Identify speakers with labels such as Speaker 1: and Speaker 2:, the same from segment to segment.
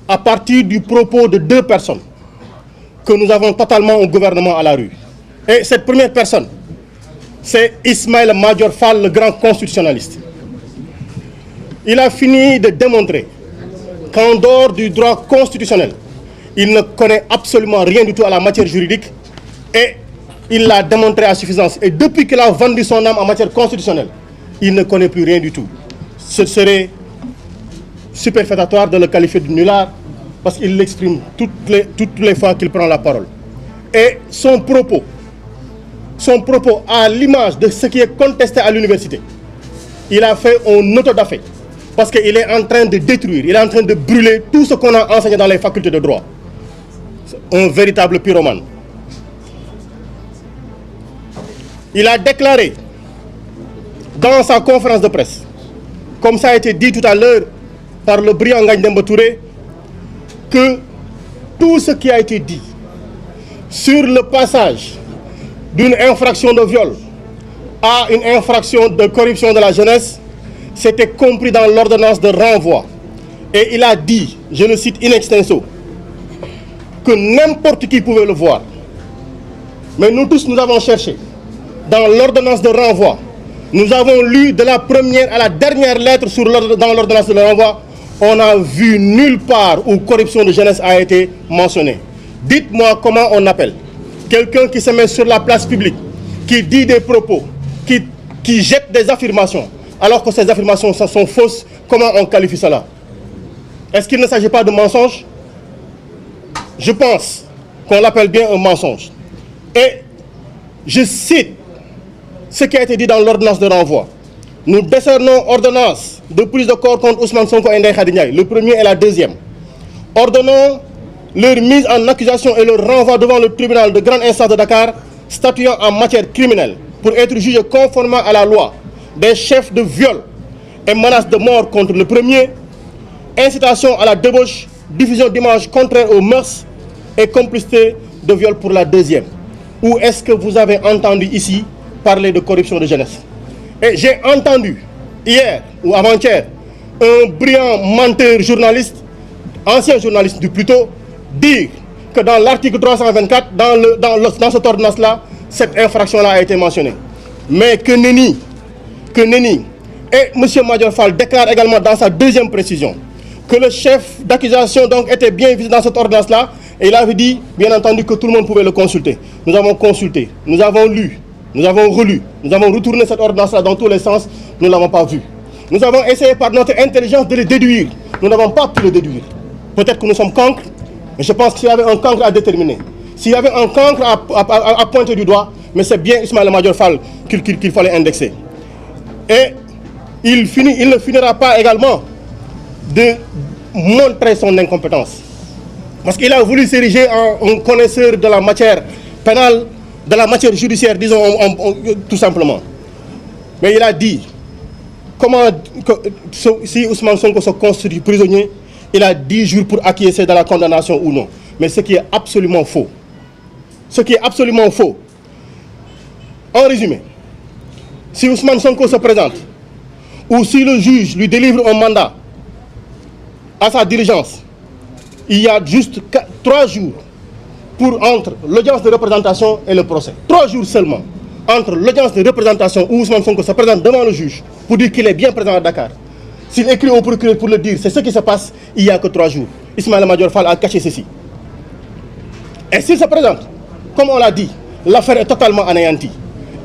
Speaker 1: à partir du propos de deux personnes que nous avons totalement au gouvernement à la rue. Et cette première personne, c'est Ismaïla Madior Fall, le grand constitutionnaliste. Il a fini de démontrer qu'en dehors du droit constitutionnel, il ne connaît absolument rien du tout à la matière juridique et il l'a démontré à suffisance. Et depuis qu'il a vendu son âme en matière constitutionnelle, il ne connaît plus rien du tout. Ce serait superfétatoire de le qualifier de nulard parce qu'il l'exprime toutes les fois qu'il prend la parole. Et son propos à l'image de ce qui est contesté à l'université, il a fait un autodafé parce qu'il est en train de détruire, il est en train de brûler tout ce qu'on a enseigné dans les facultés de droit. Un véritable pyromane. Il a déclaré dans sa conférence de presse, comme ça a été dit tout à l'heure par le brillant Ngagne Demba Touré, que tout ce qui a été dit sur le passage d'une infraction de viol à une infraction de corruption de la jeunesse, c'était compris dans l'ordonnance de renvoi. Et il a dit, je le cite in extenso, que n'importe qui pouvait le voir. Mais nous tous, nous avons cherché. Dans l'ordonnance de renvoi, nous avons lu de la première à la dernière lettre dans l'ordonnance de renvoi. On n'a vu nulle part où corruption de jeunesse a été mentionnée. Dites-moi comment on appelle quelqu'un qui se met sur la place publique, qui dit des propos, qui jette des affirmations, alors que ces affirmations sont fausses. Comment on qualifie cela? Est-ce qu'il ne s'agit pas de mensonge? Je pense qu'on l'appelle bien un mensonge. Et je cite ce qui a été dit dans l'ordonnance de renvoi. Nous décernons ordonnance de prise de corps contre Ousmane Sonko et Ndeye Khady Ndiaye, le premier et la deuxième. Ordonnons leur mise en accusation et leur renvoi devant le tribunal de grande instance de Dakar, statuant en matière criminelle pour être jugés conformément à la loi des chefs de viol et menaces de mort contre le premier, incitation à la débauche, diffusion d'images contraires aux mœurs et complicité de viol pour la deuxième. Ou est-ce que vous avez entendu ici parler de corruption de jeunesse? Et j'ai entendu hier ou avant-hier un brillant menteur journaliste, ancien journaliste du plutôt, dire que dans l'article 324, dans cette ordonnance-là, cette infraction-là a été mentionnée. Mais que nenni. Et M. Madior Fall déclare également dans sa deuxième précision que le chef d'accusation donc était bien visé dans cette ordonnance-là, et il avait dit, bien entendu, que tout le monde pouvait le consulter. Nous avons consulté, nous avons lu, nous avons relu, nous avons retourné cette ordonnance-là dans tous les sens, nous ne l'avons pas vue. Nous avons essayé par notre intelligence de le déduire, nous n'avons pas pu le déduire. Peut-être que nous sommes cancres, mais je pense qu'il y avait un cancre à déterminer. S'il y avait un cancre à pointer du doigt, mais c'est bien Ismaïla Madior Fall qu'il fallait indexer. Et il ne finira pas également de montrer son incompétence. Parce qu'il a voulu s'ériger en un connaisseur de la matière pénale, de la matière judiciaire, disons tout simplement. Mais il a dit, si Ousmane Sonko se constitue prisonnier, il a 10 jours pour acquiescer dans la condamnation ou non. Mais ce qui est absolument faux. Ce qui est absolument faux. En résumé, si Ousmane Sonko se présente, ou si le juge lui délivre un mandat à sa diligence, il y a juste 3 jours entre l'audience de représentation et le procès. 3 jours seulement entre l'audience de représentation où Ousmane Sonko se présente devant le juge pour dire qu'il est bien présent à Dakar. S'il écrit au procureur pour le dire, c'est ce qui se passe, il n'y a que 3 jours. Ismaïla Madior Fall a caché ceci. Et s'il se présente, comme on l'a dit, l'affaire est totalement anéantie.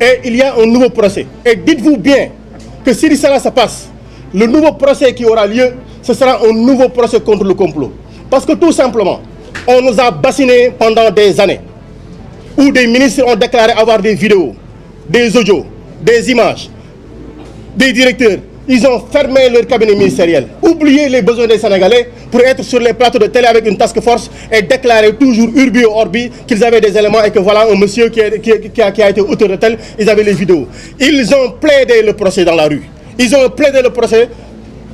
Speaker 1: Et il y a un nouveau procès. Et dites-vous bien que si cela se passe, le nouveau procès qui aura lieu, ce sera un nouveau procès contre le complot. Parce que tout simplement, on nous a bassinés pendant des années, où des ministres ont déclaré avoir des vidéos, des audios, des images, des directeurs. Ils ont fermé leur cabinet ministériel, oublié les besoins des Sénégalais pour être sur les plateaux de télé avec une task force et déclarer toujours urbi et orbi qu'ils avaient des éléments et que voilà un monsieur qui a été auteur de tel, ils avaient les vidéos. Ils ont plaidé le procès dans la rue. Ils ont plaidé le procès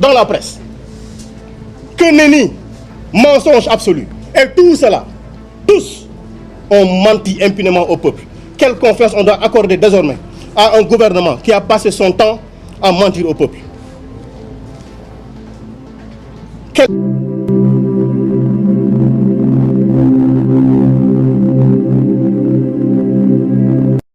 Speaker 1: dans la presse. Que nenni, mensonge absolu. Et tout cela, tous ont menti impunément au peuple. Quelle confiance on doit accorder désormais à un gouvernement qui a passé son temps à mentir au peuple?